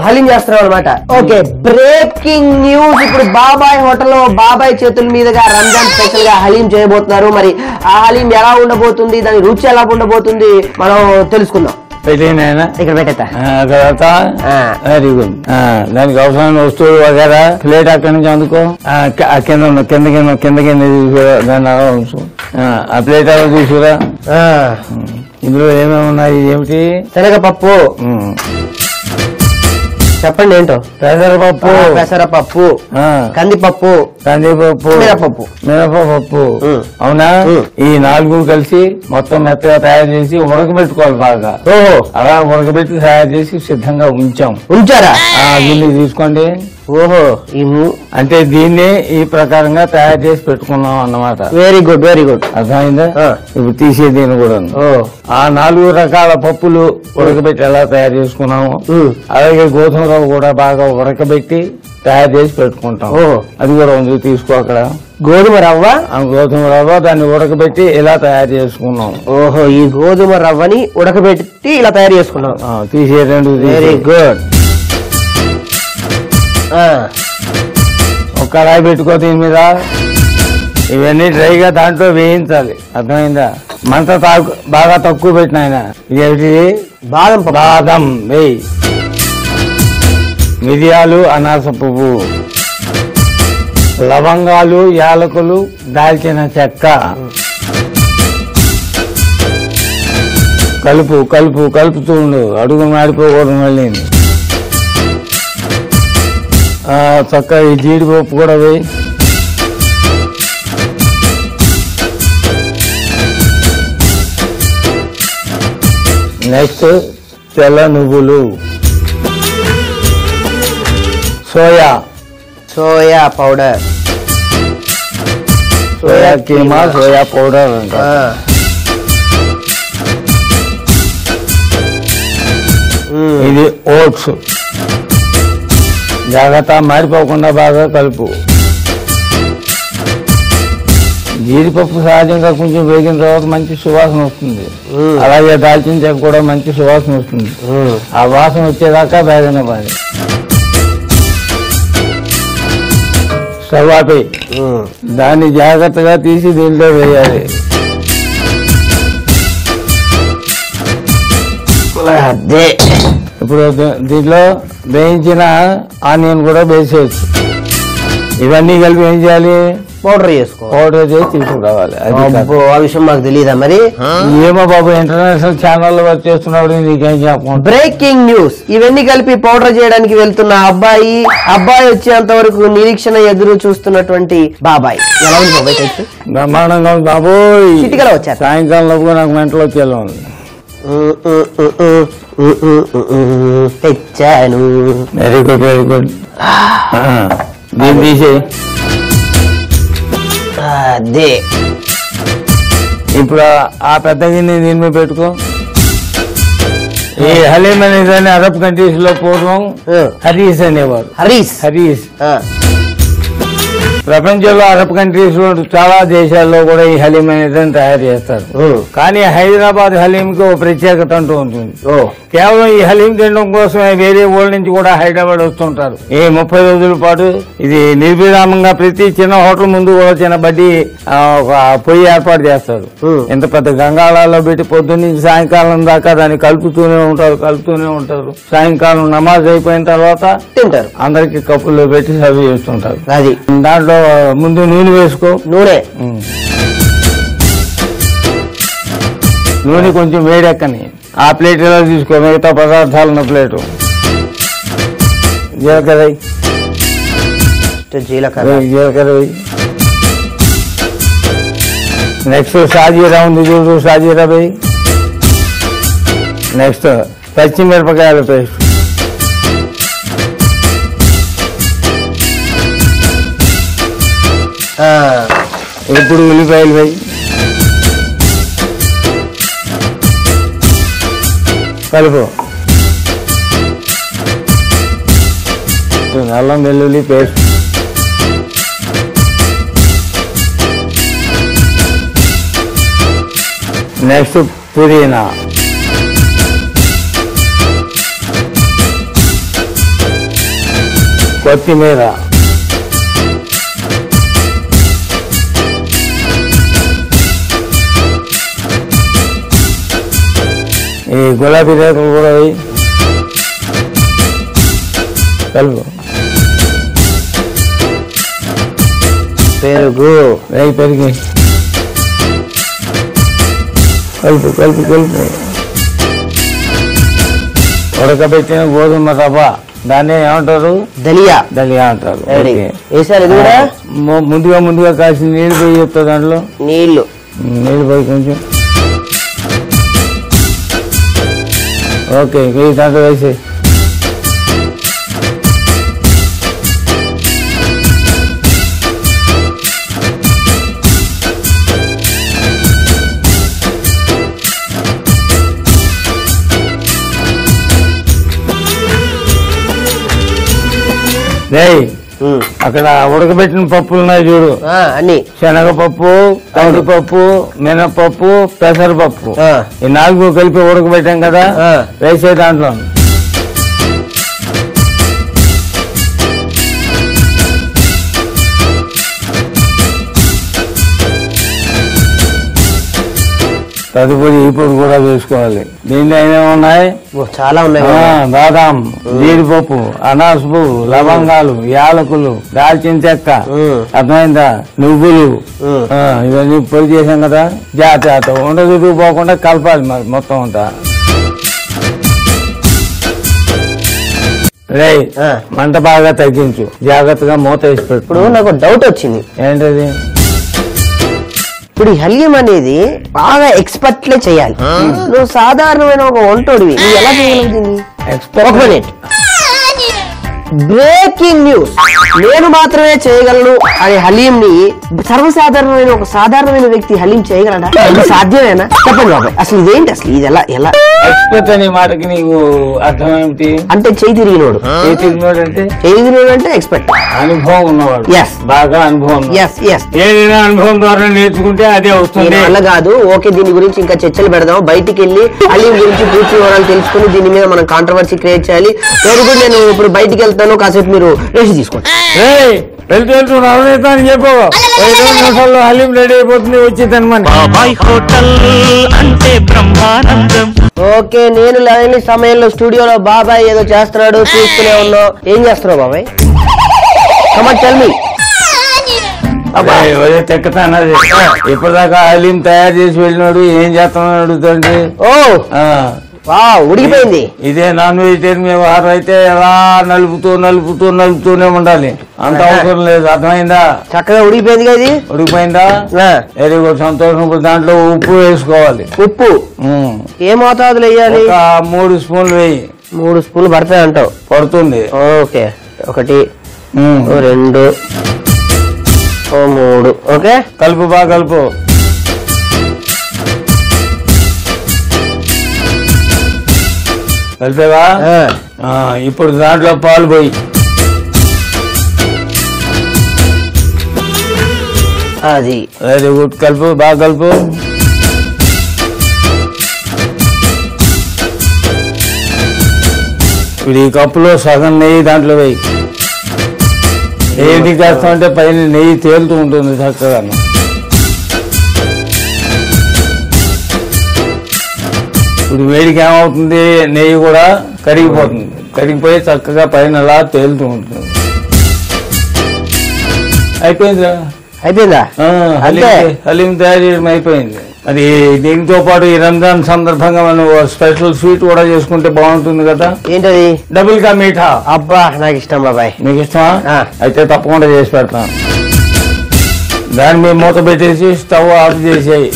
హలీం చేస్తున్నాం అనమాట. Okay, breaking news. ఇప్పుడు బాబాయ్ హోటల్లో బాబాయ్ చేతుల మీదుగా రంజాన్ స్పెషల్ గా హలీం చేయబోతున్నారు. మరి ఆ హలీం ఎలా ఉండబోతుంది, దాని రుచి ఎలా ఉండబోతుంది మనం తెలుసుకుందాం. ఇక్కడ పెట్టేస్తా. Very good. దానికి అవసరమైన వస్తువులు వగేరా ప్లేట్ అక్కడి నుంచి అందుకో. కింద కింద కింద కింద కింద తీసుకురా. దాన్ని అలా ఉంచు. ఆ ప్లేట్ అలా తీసుకురా. ఇందులో ఏమేమి ఉన్నాయి? ఏమిటి? శనగపప్పు. చెప్పండి ఏంటో. పెసరపప్పు, పెసరపప్పు, కందిపప్పు, కందిపప్పు, మినపప్పు. మినపప్పు. అవునా? ఈ 4 కలిసి మొత్తం మెత్తగా తయారు చేసి ఉడకబెట్టుకోవాలి బాగా. అలా ఉడకబెట్టి తయారు చేసి సిద్ధంగా ఉంచారా? దీన్ని తీసుకోండి. ఓహో, అంటే దీన్ని ఈ ప్రకారంగా తయారు చేసి పెట్టుకున్నాం అన్నమాట. Very good, very good. అర్థమైందా? ఇప్పుడు తీసే దీన్ని కూడా ఆ 4 రకాల పప్పులు ఉడకబెట్టి ఎలా తయారు చేసుకున్నాము, అలాగే గోధుమ రవ్వ కూడా బాగా ఉడకబెట్టి తయారు చేసి పెట్టుకుంటాం. అది కూడా ఉంది, తీసుకో. అక్కడ గోధుమ రవ్వ దాన్ని ఉడకబెట్టి ఇలా తయారు చేసుకున్నాం. ఓహో, ఈ గోధుమ రవ్వని ఉడకబెట్టి ఇలా తయారు చేసుకున్నాం. తీసే 2. Very good. ఒక కడాయి పెట్టుకో. దీని మీద ఇవన్నీ డ్రైగా దాంట్లో వేయించాలి. అర్థమైందా? మంట బాగా తక్కువ పెట్టిన ఆయన. ఇదేమిటి? బాదం వేయి, మిరియాలు, అనాస పువ్వు, లవంగాలు, యాలకులు, దాల్చిన చెక్క. కలుపుతూ ఉండు, అడుగు మాడిపోకూడదు. మళ్ళీ చక్కగా ఈ జీడిపప్పు కూడా వేయి. నెక్స్ట్ తెల్ల నువ్వులు, soya powder, soya keema, soya powder అంటారు. ఇది ఓట్స్. జాగ్రత్త, మారిపోకుండా బాగా కలుపు. జీడిపప్పు సహజంగా కొంచెం వేగిన తర్వాత మంచి సువాసన వస్తుంది. అలాగే దాల్చిన చెక్క కూడా మంచి సువాసన వస్తుంది. ఆ వాసన వచ్చేదాకా వేగనివ్వాలి. స్టవ్ ఆపి దాన్ని జాగ్రత్తగా తీసి దీంట్లో వేయాలి. ఇప్పుడు దీంట్లో వేయించిన ఆనియన్ కూడా వేసేయచ్చు. ఇవన్నీ కలిపి ఏం చేయాలి? పౌడర్ చేసి తీసుకురావాలి. ఆ విషయం మాకు తెలియదా మరి? ఏమో బాబు, ఇంటర్నేషనల్ ఛానల్ వర్క్ చేస్తున్నాడు, నీకేం చెప్పకుండా. Breaking news. ఇవన్నీ కలిపి పౌడర్ చేయడానికి వెళ్తున్న అబ్బాయి వచ్చేంత వరకు నిరీక్షణ ఎదురు చూస్తున్నటువంటి బాబాయ్. ఎలా ఉంది బాబాయ్? బ్రహ్మాండంగా ఉంది బాబోయ్. చిటికలో వచ్చారు. సాయంకాలం లోపు నాకు మెంటలో వచ్చేలా ఉంది. తెచ్చాను. Very good, very good. దీన్ని తీసేయి. అదే. ఇప్పుడు ఆ పెద్ద గిన్నె దీని మీద పెట్టుకో. ఈ హలీం అనేది అరబ్ కంట్రీస్ లో పూర్వం హరీస్ అనేవారు. హరీస్. ప్రపంచంలో అరబ్ కంట్రీస్ లో చాలా దేశాల్లో కూడా ఈ హలీం అనేది తయారు చేస్తారు. కానీ హైదరాబాద్ హలీం కి ఓ ప్రత్యేకత అంటూ ఉంటుంది. కేవలం ఈ హలీం తినడం కోసమే వేరే ఊళ్ళ నుంచి కూడా హైదరాబాద్ వస్తుంటారు. ఈ 30 రోజుల పాటు ఇది నిర్విరామంగా ప్రతి చిన్న హోటల్ ముందు కూడా చిన్న బడ్డీ ఒక పొయ్యి ఏర్పాటు చేస్తారు. ఇంత పెద్ద గంగాళాల్లో పెట్టి పొద్దున్న నుంచి సాయంకాలం దాకా దాన్ని కలుపుతూనే ఉంటారు. సాయంకాలం నమాజ్ అయిపోయిన తర్వాత తింటారు. అందరికి కప్పుల్లో పెట్టి సర్వ్ చేస్తుంటారు. అది దాంట్లో ముందు నూనె వేసుకో. నూనె కొంచెం వేడెక్కని. ఆ ప్లేట్ ఎలా తీసుకో, మిగతా పదార్థాలు ఉన్న ప్లేటు. జీలకర్ర వేయి. నెక్స్ట్ షాజీరా ఉంది చూడు, షాజీరా వేయి. నెక్స్ట్ పచ్చిమిరపకాయల పేస్ట్. ఇప్పుడు ఉల్లిపాయలు వేయి. కలుపు. అల్లం వెల్లుల్లి పేస్ట్. నెక్స్ట్ పుదీనా. కొత్తిమీర, ఈ గులాబీ రేకులు కూడా వేయి, కలుపు, పెరుగు వేయి, పెరిగి కలుపు కలుపు కలుపు. ఉడకబెట్టిన గోధుమ రవ్వ, దాన్ని ఏమంటారు? దలియా. దలియా అంటారు. వేసారు ఇది కూడా. ముందుగా కాసి నీళ్ళు పోయి చెప్తా, దాంట్లో నీళ్లు పోయి కొంచెం. ఓకే, దాంట్లో వేసి అక్కడ ఉడకబెట్టిన పప్పులు ఉన్నాయి చూడు, అన్ని శనగపప్పు, కందిపప్పు, మినపప్పు, పెసరపప్పు, ఈ 4 కలిపి ఉడకబెట్టాం కదా, వేసే దాంట్లో. తదుపరి ఈ పొడి కూడా వేసుకోవాలి. దీంట్లో ఏమేమి ఉన్నాయి? చాలా ఉన్నాయి. బాదాం, జీడిపప్పు, అనాస పువ్వు, లవంగాలు, యాలకులు, దాల్చిన చెక్క, అర్థమైందా, నువ్వులు, ఇవన్నీ పొడి చేసాం కదా. జాగ్రత్త ఉండదు పోకుండా కలపాలి మరి మొత్తం అంతా. రే మంట బాగా తగ్గించు, జాగ్రత్తగా మూత వేసి పెట్టు. ఇప్పుడు నాకు డౌట్ వచ్చింది. ఏంటది? ఇప్పుడు ఈ హలీం అనేది బాగా ఎక్స్పర్ట్లే చేయాలి. నువ్వు సాధారణమైన ఒక వంటోడివి, నువ్వు ఎలా చేయగలవు? బ్రేకింగ్ న్యూస్, నేను మాత్రమే చేయగలను అనే హలీం ని సర్వసాధారణమైన ఒక సాధారణమైన వ్యక్తి హలీం చేయగలడా? ఇది సాధ్యమేనా? చెప్పండి బాబాయ్, అసలు ఇదేంటి? అసలు ఇది ఎలా ఎక్స్పర్ట్ అనే మాటకి నీకు అర్థం ఏమిటి? అంటే చేయి తిరిగినోడు. చేయి తిరిగినోడు అంటే ఎక్స్పర్ట్, అనుభవం ఉన్నవాడు. బాగా అనుభవం. ఏదైనా అనుభవం ద్వారా నేర్చుకుంటే అదే వస్తుంది. అలా కాదు. ఓకే, దీని గురించి ఇంకా చర్చలు పెడదాం. బయటికి వెళ్ళి హలీం గురించి పూర్తి వివరాలు తెలుసుకుని దీని మీద మనం కాంట్రవర్సీ క్రియేట్ చేయాలి. Very good. నేను ఇప్పుడు బయటికి వెళ్తాను, కాసేపు మీరు రెస్ట్ తీసుకోండి. వెళ్తూ అని చెప్పు. 2 నిమిషాల్లో హలీం రెడీ అయిపోతుంది, వచ్చి తినమని. ఓకే, నేను లేని సమయంలో స్టూడియోలో బాబాయ్ ఏదో చేస్తున్నాడు, చూస్తూనే ఉన్నావు. ఏం చేస్తున్నావు బాబాయ్? Come on tell me. తెక్కతానది. ఇప్పటిదాకా హలీం తయారు చేసి వెళ్ళినాడు, ఏం చేస్తున్నాడు అడుగుతుంది. ఉడికిపోయింది. ఇదే నాన్ వెజిటేరియన్ వ్యవహారం అయితే ఎలా నలుపుతూనే ఉండాలి, అంత అవసరం లేదు. అర్థమైందా? చక్కగా ఉడికిపోయింది కదా. ఇది ఉడికిపోయిందా? వెరీ గుడ్, సంతోషం. ఇప్పుడు దాంట్లో ఉప్పు వేసుకోవాలి. ఉప్పు ఏ మోతాదులు వేయాలి? 3 స్పూన్లు వేయి. 3 స్పూన్లు పడతాయి అంటావు? పడుతుంది. ఓకే, 1 2 3. ఓకే, కలుపు, బాగా కలుపు. కలిపేవా? ఇప్పుడు దాంట్లో పాలు పోయి. అది వెరీ గుడ్, కలుపు, బాగా కలుపు. ఇప్పుడు ఈ కప్పులో సగం నెయ్యి దాంట్లో వేయి. ఏంటి చేస్తామంటే పైన నెయ్యి తేలుతూ ఉంటుంది చక్కగా. ఇప్పుడు వేడికి ఏమవుతుంది, నెయ్యి కూడా కరిగిపోతుంది. కరిగిపోయి చక్కగా పైన అలా తేలుతూ ఉంటుంది. అయిపోయిందా? హలీం తయారు చేయడం అయిపోయింది. అది దీంతో పాటు ఈ రంజాన్ సందర్భంగా మనం స్పెషల్ స్వీట్ కూడా చేసుకుంటే బాగుంటుంది కదా. ఏంటది? డబుల్ కా మీఠా. అబ్బా, నాకు ఇష్టం బాబాయ్. మీకు ఇష్టమా? అయితే తప్పకుండా చేసి పెడతాను. దాన్ని మేము మూత పెట్టేసి స్టవ్ ఆఫ్ చేసేయి.